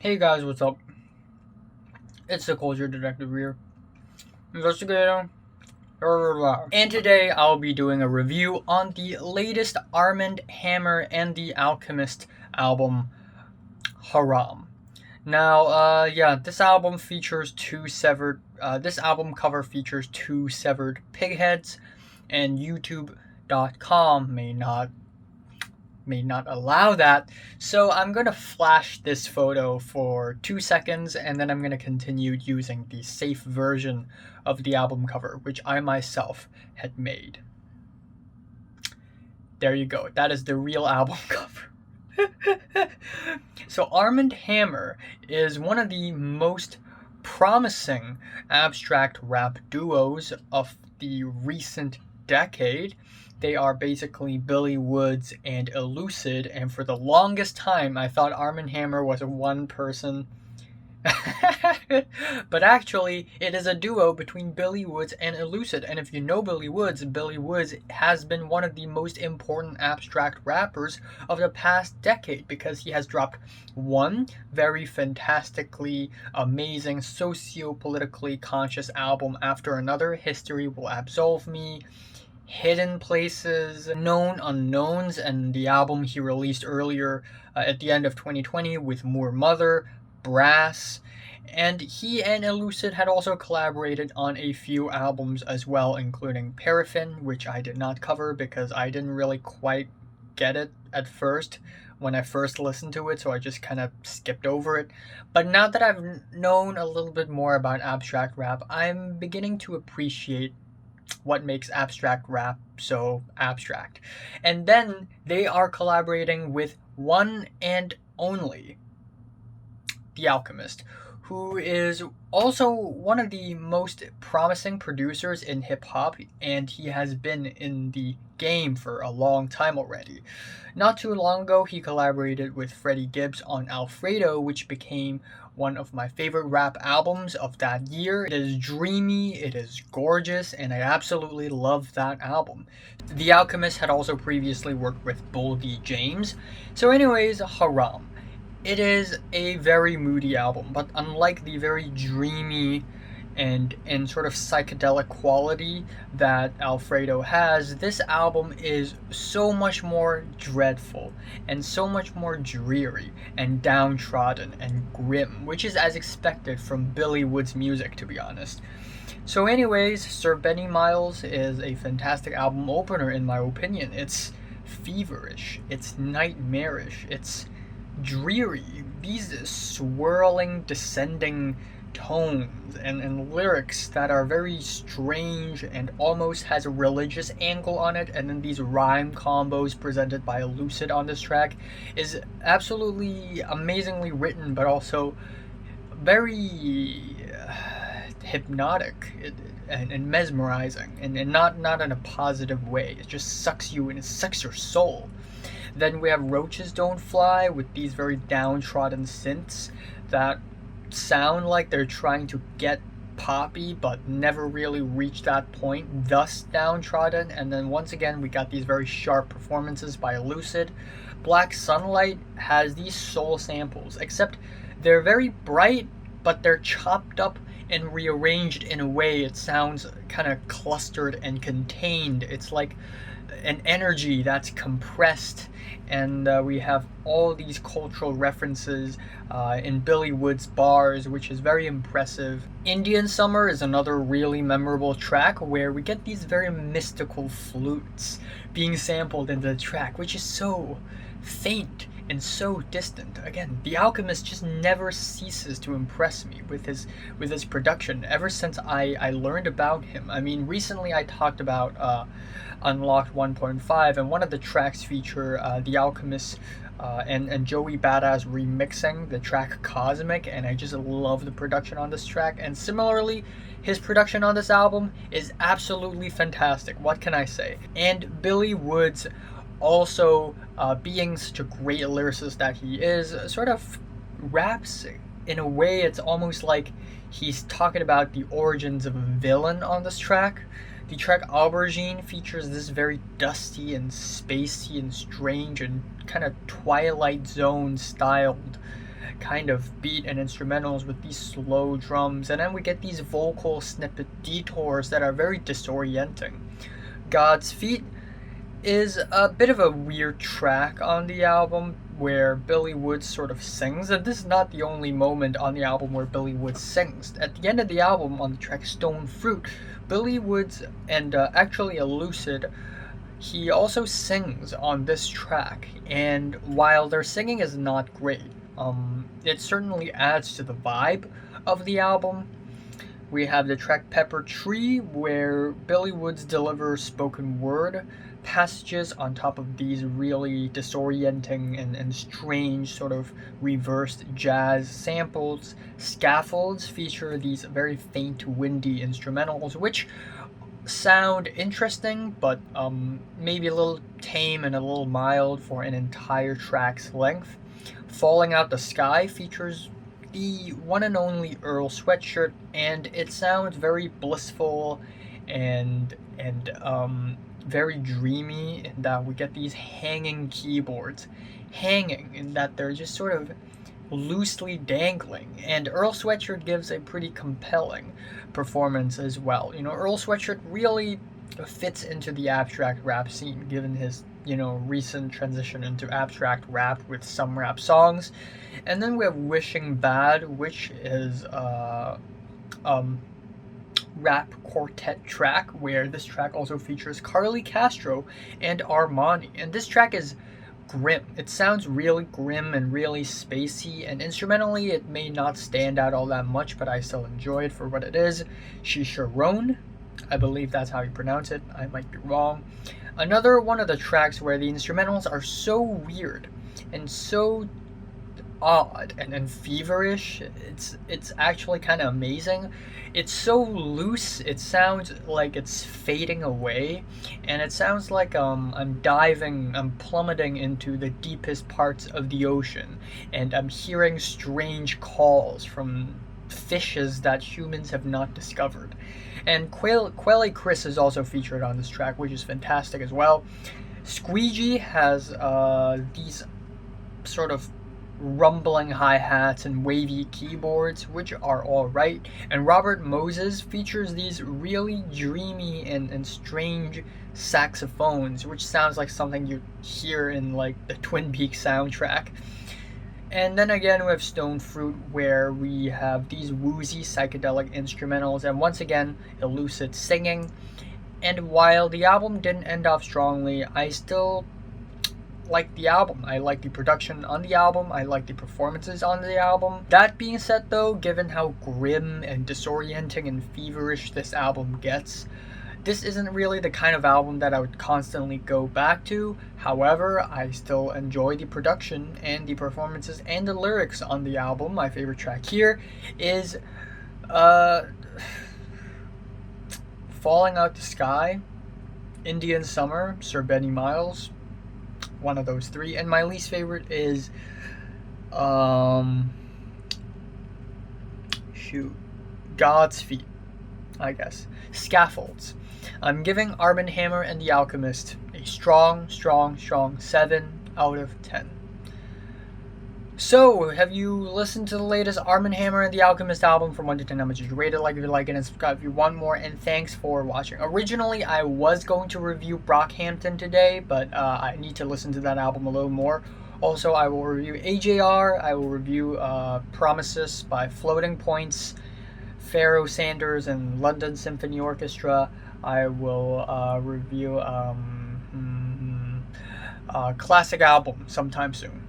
Hey guys, what's up? It's the Culture Detective here. Investigator. And today I'll be doing a review on the latest Armand, Hammer, and the Alchemist album, Haram. Now, this album features this album cover features two severed pig heads, and YouTube.com may not allow that. So I'm going to flash this photo for 2 seconds and then I'm going to continue using the safe version of the album cover, which I myself had made. There you go. That is the real album cover. So Armand Hammer is one of the most promising abstract rap duos of the recent decade. They are basically Billy Woods and Elucid, and for the longest time I thought Armand Hammer was a one person. But actually, it is a duo between Billy Woods and Elucid. And if you know Billy Woods has been one of the most important abstract rappers of the past decade because he has dropped one very fantastically amazing socio-politically conscious album after another. History Will Absolve Me, Hidden Places, Known Unknowns, and the album he released earlier at the end of 2020 with Moor Mother, Brass, and he and Elucid had also collaborated on a few albums as well, including Paraffin, which I did not cover because I didn't really quite get it at first when I first listened to it, so I just kind of skipped over it. But now that I've known a little bit more about abstract rap, I'm beginning to appreciate what makes abstract rap so abstract. And then they are collaborating with one and only The Alchemist, who is also one of the most promising producers in hip hop, and he has been in the game for a long time already. Not too long ago, he collaborated with Freddie Gibbs on Alfredo, which became one of my favorite rap albums of that year. It is dreamy, it is gorgeous, and I absolutely love that album. The Alchemist had also previously worked with Bull D. James. So anyways, Haram. It is a very moody album, but unlike the very dreamy and sort of psychedelic quality that Alfredo has, this album is so much more dreadful and so much more dreary and downtrodden and grim, which is as expected from Billy Woods' music, to be honest. So anyways, Sir Benni Miles is a fantastic album opener in my opinion. It's feverish, it's nightmarish, it's dreary. These swirling, descending tones and lyrics that are very strange and almost has a religious angle on it, and then these rhyme combos presented by Elucid on this track is absolutely amazingly written, but also very hypnotic and mesmerizing, and not in a positive way. It just sucks you and it sucks your soul. Then we have Roaches Don't Fly with these very downtrodden synths that sound like they're trying to get poppy but never really reach that point, thus downtrodden. And then once again we got these very sharp performances by Elucid. Black Sunlight has these soul samples, except they're very bright but they're chopped up and rearranged in a way it sounds kind of clustered and contained. It's like an energy that's compressed, and we have all these cultural references in Billy Woods' bars, which is very impressive. Indian Summer is another really memorable track where we get these very mystical flutes being sampled in the track, which is so faint and so distant. Again, The Alchemist just never ceases to impress me with his production ever since I learned about him. I mean, recently I talked about Unlocked 1.5, and one of the tracks feature The Alchemist and Joey Badass remixing the track Cosmic, and I just love the production on this track. And similarly, his production on this album is absolutely fantastic. What can I say? And Billy Woods also, being such a great lyricist that he is, sort of raps in a way it's almost like he's talking about the origins of a villain on this track. The track Aubergine features this very dusty and spacey and strange and kind of Twilight Zone styled kind of beat and instrumentals with these slow drums, and then we get these vocal snippet detours that are very disorienting. God's Feet is a bit of a weird track on the album where Billy Woods sort of sings, and this is not the only moment on the album where Billy Woods sings. At the end of the album, on the track Stone Fruit, Billy Woods and actually Elucid, he also sings on this track, and while their singing is not great, it certainly adds to the vibe of the album. We have the track Pepper Tree, where Billy Woods delivers spoken word passages on top of these really disorienting and strange sort of reversed jazz samples. Scaffolds feature these very faint, windy instrumentals, which sound interesting, but maybe a little tame and a little mild for an entire track's length. Falling Out the Sky features the one and only Earl Sweatshirt, and it sounds very blissful and very dreamy in that we get these hanging keyboards, hanging in that they're just sort of loosely dangling, and Earl Sweatshirt gives a pretty compelling performance as well. Earl Sweatshirt really fits into the abstract rap scene given his recent transition into abstract rap with some rap songs. And then we have Wishing Bad, which is rap quartet track, where this track also features Carly Castro and Armand. And this track is grim. It sounds really grim and really spacey, and instrumentally it may not stand out all that much, but I still enjoy it for what it is. Shisharon, I believe that's how you pronounce it. I might be wrong. Another one of the tracks where the instrumentals are so weird and so odd and feverish. It's actually kind of amazing. It's so loose, it sounds like it's fading away, and it sounds like I'm plummeting into the deepest parts of the ocean, and I'm hearing strange calls from fishes that humans have not discovered. And Quelle Chris is also featured on this track, which is fantastic as well. Squeegee has these sort of rumbling hi-hats and wavy keyboards, which are alright, and Robert Moses features these really dreamy and strange saxophones, which sounds like something you hear in like the Twin Peaks soundtrack. And then again we have Stone Fruit, where we have these woozy psychedelic instrumentals, and once again Elucid singing. And while the album didn't end off strongly, I still like the album. I like the production on the album. I like the performances on the album. That being said though, given how grim and disorienting and feverish this album gets, this isn't really the kind of album that I would constantly go back to. However, I still enjoy the production and the performances and the lyrics on the album. My favorite track here is Falling Out the Sky, Indian Summer, Sir Benni Miles, one of those three. And my least favorite is God's Feet, I guess. Scaffolds. I'm giving Armand Hammer and the Alchemist a strong 7 out of 10. So, have you listened to the latest Armand Hammer and the Alchemist album? From 1 to 10, how much did you rate it? Like if you like it, and subscribe if you want more, and thanks for watching. Originally, I was going to review Brockhampton today, but I need to listen to that album a little more. Also, I will review AJR, I will review Promises by Floating Points, Pharoah Sanders and London Symphony Orchestra. I will review classic album sometime soon.